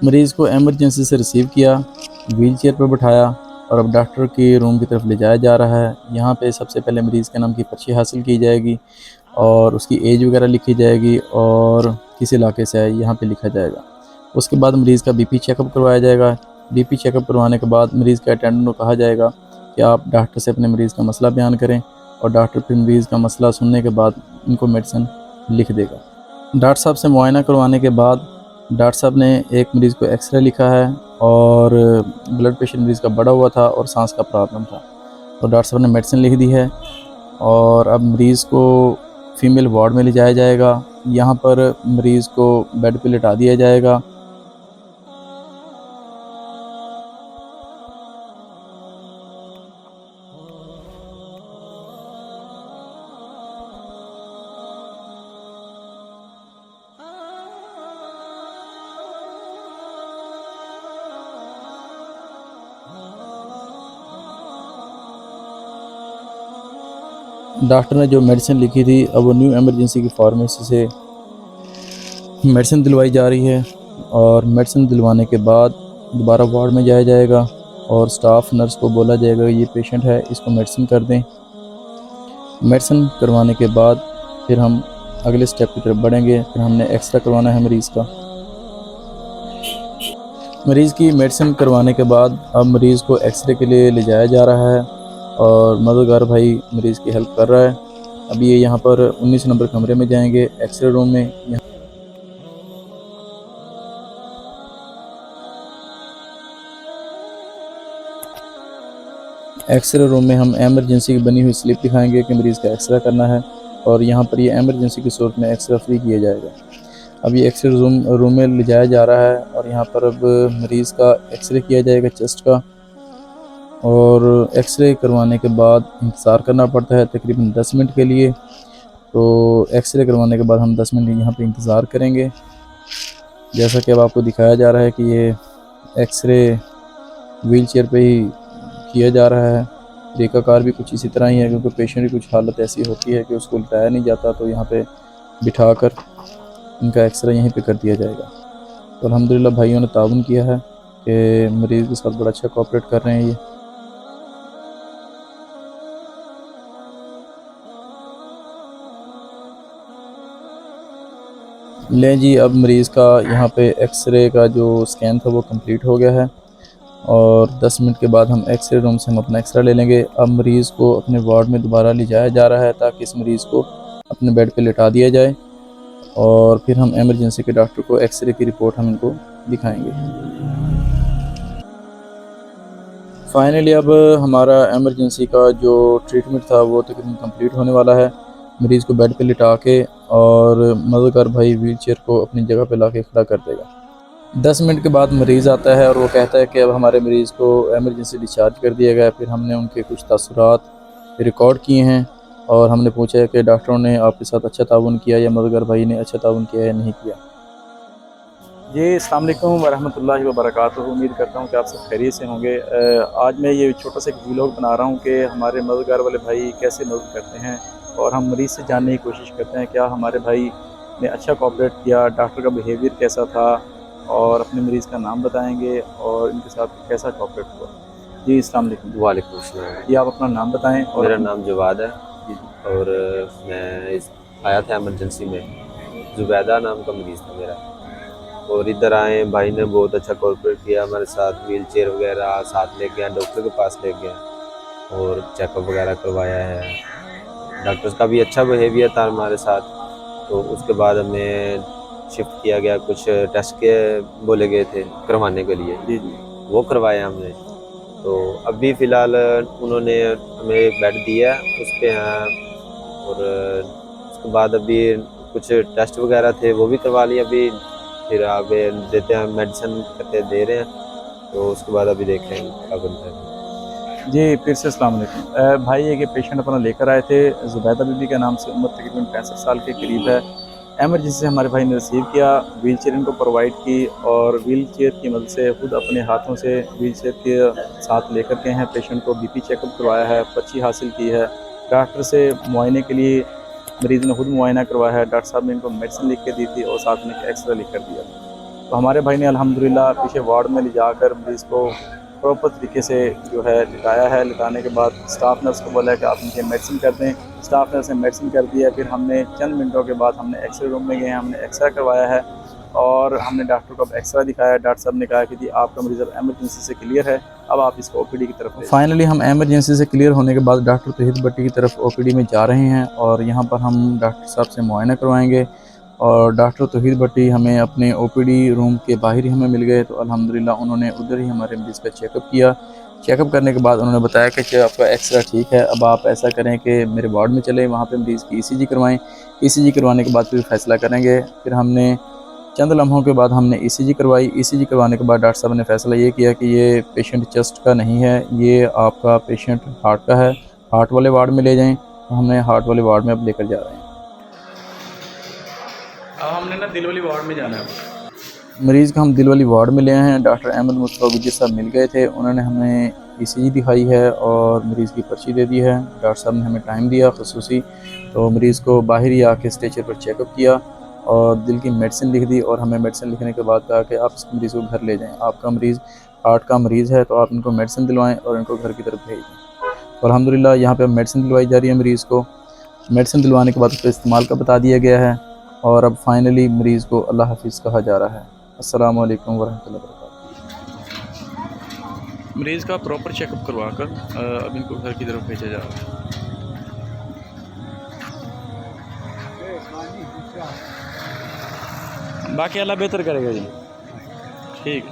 मरीज़ को एमरजेंसी से रिसीव किया, व्हील चेयर पर बिठाया और अब डॉक्टर के रूम की तरफ ले जाया जा रहा है। यहाँ पे सबसे पहले मरीज़ के नाम की पर्ची हासिल की जाएगी और उसकी एज वगैरह लिखी जाएगी और किस इलाके से है यहाँ पे लिखा जाएगा। उसके बाद मरीज़ का बीपी चेकअप करवाया जाएगा। बीपी चेकअप करवाने के बाद मरीज़ के अटेंडेंट को कहा जाएगा कि आप डॉक्टर से अपने मरीज़ का मसला बयान करें और डॉक्टर फिर मरीज़ का मसला सुनने के बाद इनको मेडिसिन लिख देगा। डॉक्टर साहब से मुआयना करवाने के बाद डॉक्टर साहब ने एक मरीज़ को एक्सरे लिखा है और ब्लड प्रेशर मरीज़ का बढ़ा हुआ था और सांस का प्रॉब्लम था, तो डॉक्टर साहब ने मेडिसिन लिख दी है और अब मरीज़ को फीमेल वार्ड में ले जाया जाएगा। यहाँ पर मरीज़ को बेड पे लिटा दिया जाएगा। डॉक्टर ने जो मेडिसिन लिखी थी अब वो न्यू इमरजेंसी की फार्मेसी से मेडिसिन दिलवाई जा रही है और मेडिसिन दिलवाने के बाद दोबारा वार्ड में जाया जाएगा और स्टाफ नर्स को बोला जाएगा ये पेशेंट है, इसको मेडिसिन कर दें। मेडिसिन करवाने के बाद फिर हम अगले स्टेप की तरफ बढ़ेंगे। फिर हमने एक्सरे करवाना है मरीज़ का। मरीज़ की मेडिसिन करवाने के बाद अब मरीज़ को एक्सरे के लिए ले जाया जा रहा है और मददगार भाई मरीज़ की हेल्प कर रहा है। अभी ये यहाँ पर 19 नंबर कमरे में जाएंगे एक्सरे रूम में। एक्सरे रूम में हम एमरजेंसी की बनी हुई स्लिप दिखाएंगे कि मरीज़ का एक्सरे करना है और यहाँ पर ये एमरजेंसी की सूरत में एक्सरे फ्री किया जाएगा। अब ये एक्सरे रूम में ले जाया जा रहा है और यहाँ पर अब मरीज़ का एक्सरे किया जाएगा चेस्ट का और एक्सरे करवाने के बाद इंतज़ार करना पड़ता है तकरीबन 10 मिनट के लिए। तो एक्सरे करवाने के बाद हम 10 मिनट यहाँ पे इंतज़ार करेंगे। जैसा कि अब आपको दिखाया जा रहा है कि ये एक्सरे व्हील चेयर पर ही किया जा रहा है। तरीक़ाकार भी कुछ इसी तरह ही है क्योंकि पेशेंट की कुछ हालत ऐसी होती है कि उसको उठाया नहीं जाता, तो यहाँ पे बिठाकर इनका एक्सरे यहीं पे कर दिया जाएगा। तो अल्हम्दुलिल्लाह भाइयों ने ताउन किया है कि मरीज़ के साथ बड़ा अच्छा कोऑपरेट कर रहे हैं ये। लें जी, अब मरीज़ का यहाँ पे एक्सरे का जो स्कैन था वो कंप्लीट हो गया है और 10 मिनट के बाद हम एक्सरे रूम से हम अपना एक्सरा ले लेंगे। अब मरीज़ को अपने वार्ड में दोबारा ले जाया जा रहा है ताकि इस मरीज़ को अपने बेड पे लिटा दिया जाए और फिर हम एमरजेंसी के डॉक्टर को एक्सरे की रिपोर्ट हम इनको दिखाएंगे। फाइनली अब हमारा एमरजेंसी का जो ट्रीटमेंट था वो तकरीबन कंप्लीट होने वाला है। मरीज़ को बेड पे लिटा के और मददगार भाई व्हील चेयर को अपनी जगह पे ला के खड़ा कर देगा। 10 मिनट के बाद मरीज़ आता है और वो कहता है कि अब हमारे मरीज़ को एमरजेंसी डिस्चार्ज कर दिया गया। फिर हमने उनके कुछ तसर्रात रिकॉर्ड किए हैं और हमने पूछा है कि डॉक्टरों ने आपके साथ अच्छा ताउन किया या मददगार भाई ने अच्छा ताउन किया या नहीं किया। जी, अस्सलाम वालेकुम वरहमतुल्लाहि वबरकातुहू। उम्मीद करता हूँ कि आप सब खैरियत से होंगे। आज मैं ये छोटा सा एक व्लॉग बना रहा हूँ कि हमारे मददगार वाले भाई कैसे मदद करते हैं और हम मरीज़ से जानने की कोशिश करते हैं क्या हमारे भाई ने अच्छा कोऑपरेट किया, डॉक्टर का बिहेवियर कैसा था और अपने मरीज़ का नाम बताएंगे और इनके साथ कैसा कोऑपरेट हुआ। जी, अस्सलाम वालेकुम। वालेकुम अस्सलाम। जी, आप अपना नाम बताएं। और मेरा नाम जवाद है जी और मैं आया था एमरजेंसी में। जुबैदा नाम का मरीज़ था मेरा और इधर आए, भाई ने बहुत अच्छा कोऑपरेट किया हमारे साथ। व्हील चेयर वगैरह साथ ले गया, डॉक्टर के पास ले गया और चेकअप वगैरह करवाया है। डॉक्टर्स का भी अच्छा बिहेवियर था हमारे साथ। तो उसके बाद हमें शिफ्ट किया गया, कुछ टेस्ट के बोले गए थे करवाने के लिए, जी वो करवाया हमने। तो अभी फ़िलहाल उन्होंने हमें एक बेड दिया उस पे हैं और उसके बाद अभी कुछ टेस्ट वगैरह थे वो भी करवा लिए। अभी फिर आगे देते हैं, मेडिसिन कहते दे रहे हैं, तो उसके बाद अभी देख रहे हैं क्या बनता है। जी, फिर से अस्सलाम वालेकुम। भाई एक पेशेंट अपना लेकर आए थे, जुबैदा बीबी के नाम से, उम्र तकरीबन 65 साल के करीब है। एमरजेंसी से हमारे भाई ने रिसीव किया, व्हील चेयर इनको प्रोवाइड की और व्हील चेयर की मदद से खुद अपने हाथों से व्हील चेयर के साथ लेकर के हैं पेशेंट को बीपी चेकअप करवाया है, पर्ची हासिल की है। डॉक्टर से मुआयने के लिए मरीज़ ने खुद मुआयना करवाया है। डॉक्टर साहब ने इनको मेडिसिन लिख के दी थी और साथ में एक एक्सरे लिख कर दिया था। तो हमारे भाई ने अल्हम्दुलिल्लाह पीछे वार्ड में ले जाकर मरीज़ को प्रॉपर तरीके से जो है लिटाया है। लिटाने के बाद स्टाफ नर्स को बोला है कि आप इनके मेडिसिन कर दें। स्टाफ नर्स ने मेडिसिन कर दिया। फिर हमने चंद मिनटों के बाद हमने एक्सरे रूम में गए, हमने एक्सरा करवाया है और हमने डॉक्टर को अब एक्सरा दिखाया। डॉक्टर साहब ने कहा कि जी आपका मरीज़ अब एमरजेंसी से क्लियर है, अब आप इसको ओपीडी की तरफ। फाइनली हम एमरजेंसी से क्लियर होने के बाद डॉक्टर तौहीद भट्टी की तरफ ओपीडी में जा रहे हैं और यहाँ पर हम डॉक्टर साहब से मुआयना करवाएंगे। और डॉक्टर तौहीद भट्टी हमें अपने ओपीडी रूम के बाहर ही हमें मिल गए, तो अल्हम्दुलिल्लाह उन्होंने उधर ही हमारे मरीज़ का चेकअप किया। चेकअप करने के बाद उन्होंने बताया कि आपका एक्सरा ठीक है, अब आप ऐसा करें कि मेरे वार्ड में चलें, वहाँ पे मरीज़ की ईसीजी करवाएं। ईसीजी करवाने के बाद फिर फैसला करेंगे। फिर हमने चंद लम्हों के बाद हमने ईसीजी करवाई। ईसीजी करवाने के बाद डॉक्टर साहब ने फ़ैसला ये किया कि ये पेशेंट चेस्ट का नहीं है, ये आपका पेशेंट हार्ट का है, हार्ट वाले वार्ड में ले जाएं। तो हमने हार्ट वाले वार्ड में अब लेकर जा रहे हैं। अब हमने ना दिल वाली वार्ड में जाना है। मरीज़ को हम दिल वाली वार्ड में ले आए हैं। डॉक्टर अहमद मुस्तफ़ा गुज्जर साहब मिल गए थे, उन्होंने हमें ईसीजी दिखाई है और मरीज़ की पर्ची दे दी है। डॉक्टर साहब ने हमें टाइम दिया ख़ुसूसी, तो मरीज़ को बाहर ही आके स्ट्रेचर पर चेकअप किया और दिल की मेडिसिन लिख दी और हमें मेडिसिन लिखने के बाद कहा कि आप इस मरीज़ को घर ले जाएं। आपका मरीज़ हार्ट का मरीज़ है, तो आप इनको मेडिसिन दिलवाएं और इनको घर की तरफ भेज दें। तो अल्हम्दुलिल्लाह यहाँ पे अब मेडिसिन दिलवाई जा रही है मरीज़ को। मेडिसिन दिलवाने के बाद उसके इस्तेमाल का बता दिया गया है और अब फाइनली मरीज़ को अल्लाह हाफिज़ कहा जा रहा है। अस्सलामु अलैकुम वरहमतुल्लाहि वबरकातुहू। मरीज़ का प्रॉपर चेकअप करवा कर अब इनको घर की तरफ भेजा जा रहा है। बाकी अल्लाह बेहतर करेगा जी। ठीक।